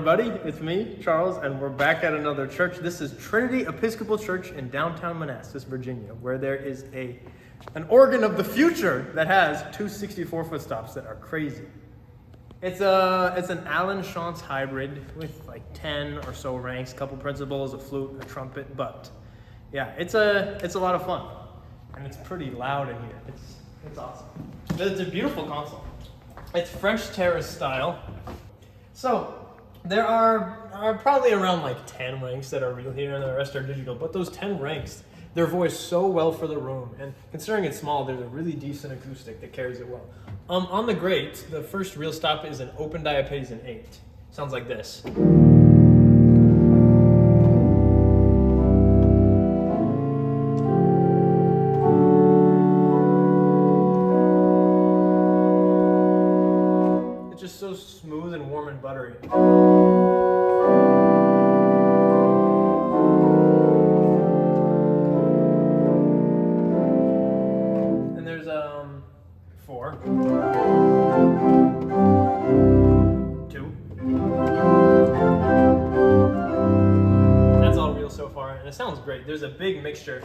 everybody. It's me, Charles, and we're back at another church. This is Trinity Episcopal Church in downtown Manassas, Virginia, where there is an organ of the future that has two 64-foot stops that are crazy. It's an Allen Shantz hybrid with like 10 or so ranks, a couple principals, a flute, a trumpet, but yeah, it's a lot of fun, and it's pretty loud in here. It's awesome. It's a beautiful console. It's French terrace style. So there are probably around like 10 ranks that are real here, and the rest are digital. But those 10 ranks, they're voiced so well for the room, and considering it's small, there's a really decent acoustic that carries it well. On the great, the first real stop is an open diapason 8. Sounds like this. It's just so smooth and warm and buttery. And there's 4, 2. That's all real so far, and it sounds great. There's a big mixture.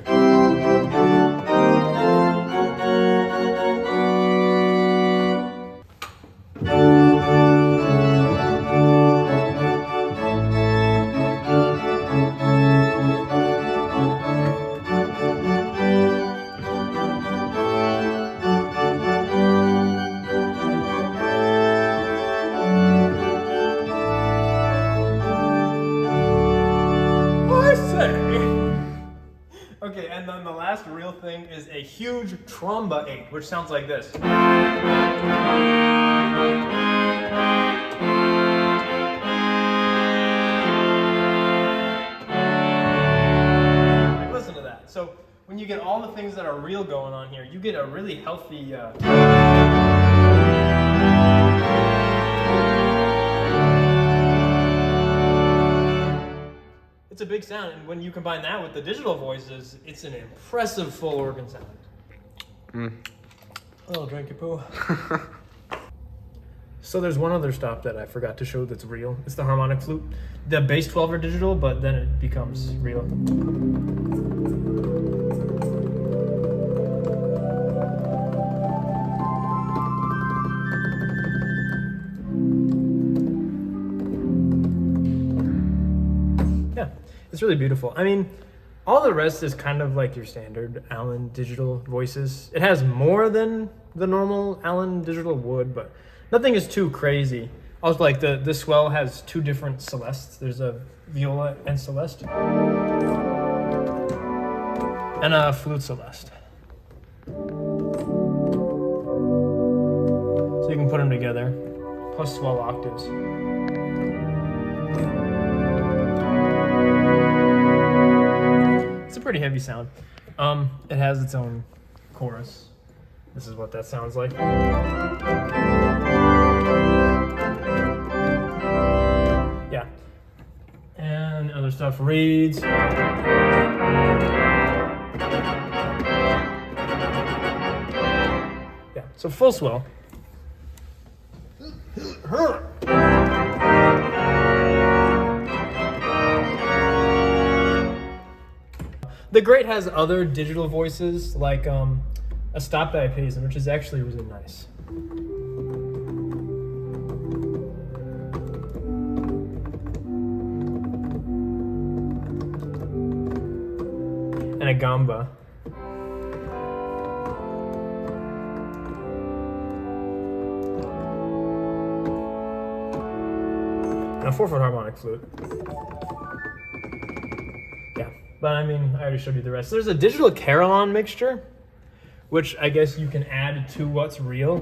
Okay, and then the last real thing is a huge tromba 8, which sounds like this. Like, listen to that. So when you get all the things that are real going on here, you get a really healthy it's a big sound, and when you combine that with the digital voices, it's an impressive full organ sound. Oh, drink your poo. So there's one other stop that I forgot to show that's real. It's the harmonic flute. The bass 12 are digital, but then it becomes real. Yeah, it's really beautiful. I mean, all the rest is kind of like your standard Allen digital voices. It has more than the normal Allen digital would, but nothing is too crazy. Also, like the swell has 2 different celestes. There's a viola and celeste, and a flute celeste. So you can put them together, plus swell octaves. It's a pretty heavy sound. It has its own chorus. This is what that sounds like. Yeah. And other stuff reads. Yeah, so full swell. The great has other digital voices, like a stop diapason, which is actually really nice. And a gamba. And a 4-foot harmonic flute. Yeah, but I mean, I already showed you the rest. There's a digital carillon mixture, which I guess you can add to what's real.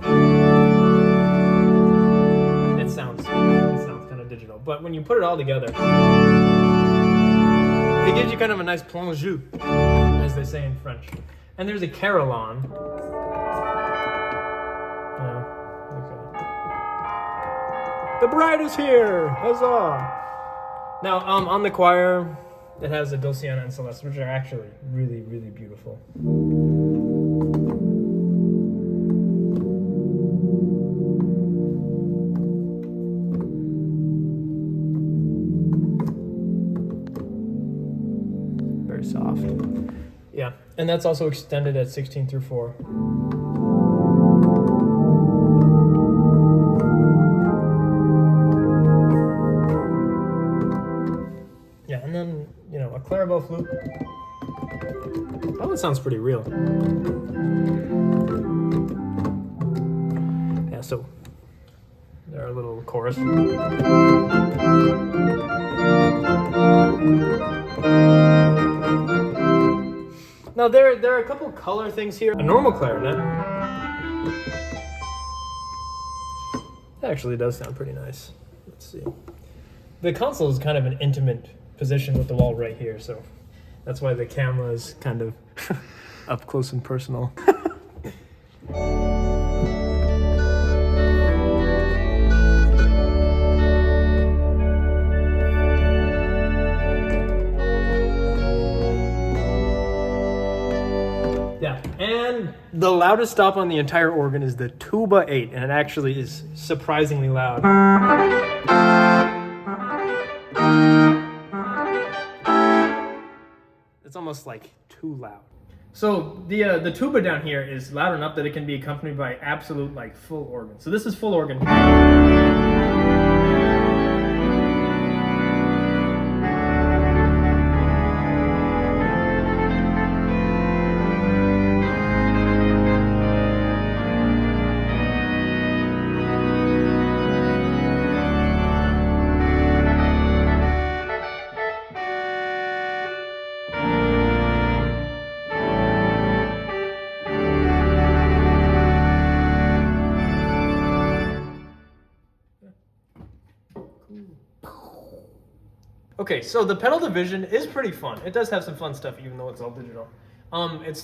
It sounds kind of digital, but when you put it all together, it gives you kind of a nice plongeon, as they say in French. And there's a carillon. The bride is here! Huzzah! Now, on the choir, it has a dulciana and celeste, which are actually really, really beautiful. Yeah, and that's also extended at 16 through 4. Yeah, and then, a Clarabelle flute. That one sounds pretty real. Yeah, so there are a little chorus. Now there are a couple color things here. A normal clarinet. That actually does sound pretty nice. Let's see. The console is kind of an intimate position with the wall right here, so that's why the camera is kind of up close and personal. Yeah, and the loudest stop on the entire organ is the tuba 8, and it actually is surprisingly loud. It's almost like too loud. So the tuba down here is loud enough that it can be accompanied by absolute full organ. So this is full organ. Okay, so the pedal division is pretty fun. It does have some fun stuff, even though it's all digital. It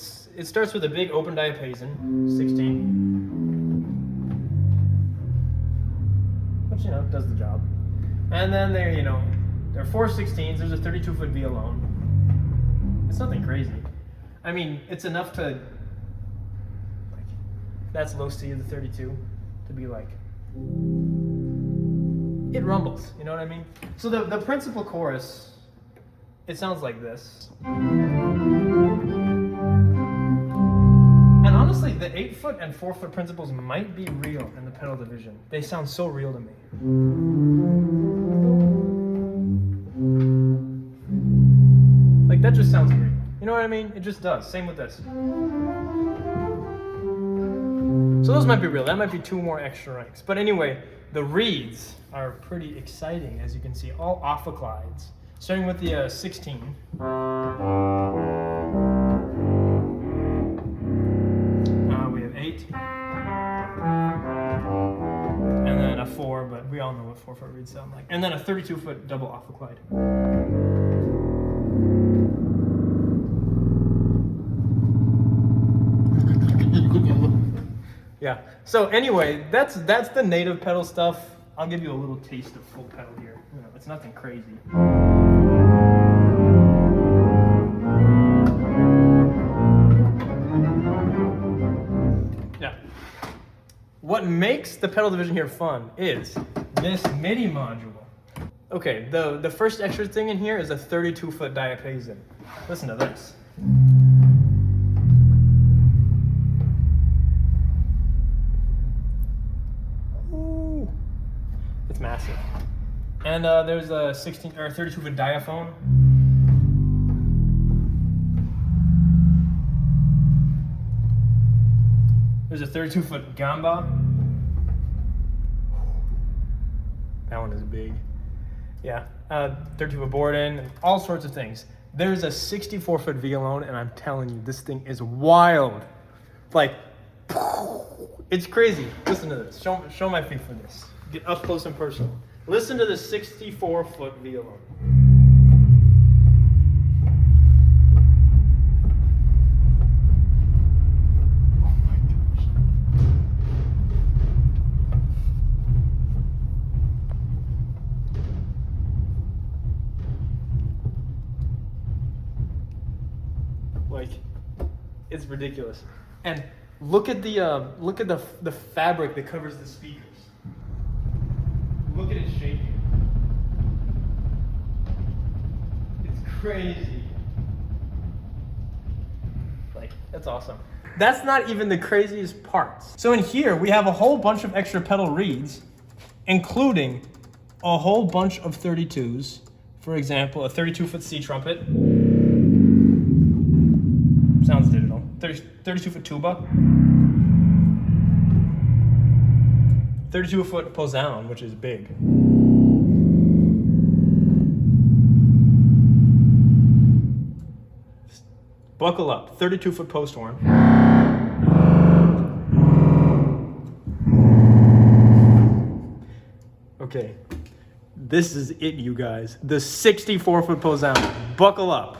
starts with a big open diapason, 16, which does the job. And then there are 4 16s. There's a 32-foot violon. It's nothing crazy. I mean, it's enough to that's low C of the 32 to be it rumbles, you know what I mean? So the principal chorus, it sounds like this. And honestly, the 8-foot and 4-foot principals might be real in the pedal division. They sound so real to me. That just sounds real. You know what I mean? It just does. Same with this. So those might be real. That might be 2 more extra ranks. But anyway, the reeds are pretty exciting, as you can see, all ophiclides. Starting with the 16. We have 8. And then a 4, but we all know what 4-foot reeds sound like. And then a 32-foot double ophiclide. Yeah. So anyway, that's the native pedal stuff. I'll give you a little taste of full pedal here. It's nothing crazy. Yeah. What makes the pedal division here fun is this MIDI module. Okay, the first extra thing in here is a 32-foot diapason. Listen to this. It's massive. And there's a 16 or 32-foot diaphone. There's a 32-foot gamba. That one is big. Yeah, 32-foot Borden, and all sorts of things. There's a 64-foot violon, and I'm telling you, this thing is wild. It's crazy. Listen to this. Show my feet for this. Get up close and personal. Listen to the 64-foot violin. Oh my gosh. It's ridiculous. And look at the fabric that covers the speakers. Look at it shaking. It's crazy. That's awesome. That's not even the craziest parts. So in here, we have a whole bunch of extra pedal reeds, including a whole bunch of 32s. For example, a 32-foot C trumpet. Sounds digital. 32-foot tuba. 32-foot posaune, which is big. Buckle up, 32-foot post horn. Okay, this is it, you guys. The 64-foot posaune. Buckle up.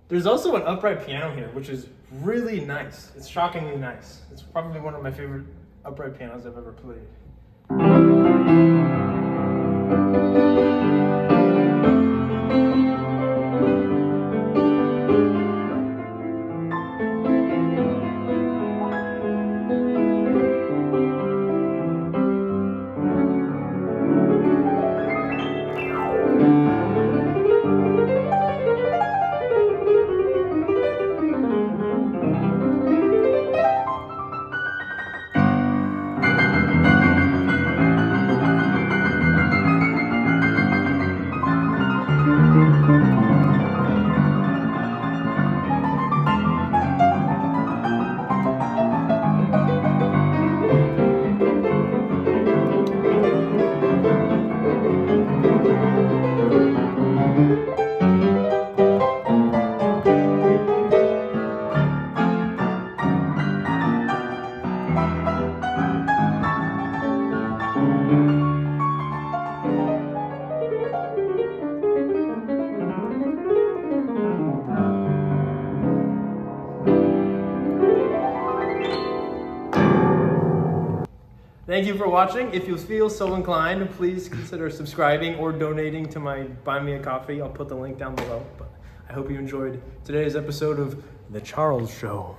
There's also an upright piano here, which is really nice. It's shockingly nice. It's probably one of my favorite upright pianos I've ever played. Thank you for watching. If you feel so inclined, please consider subscribing or donating to my Buy Me a Coffee. I'll put the link down below. But I hope you enjoyed today's episode of The Charles Show.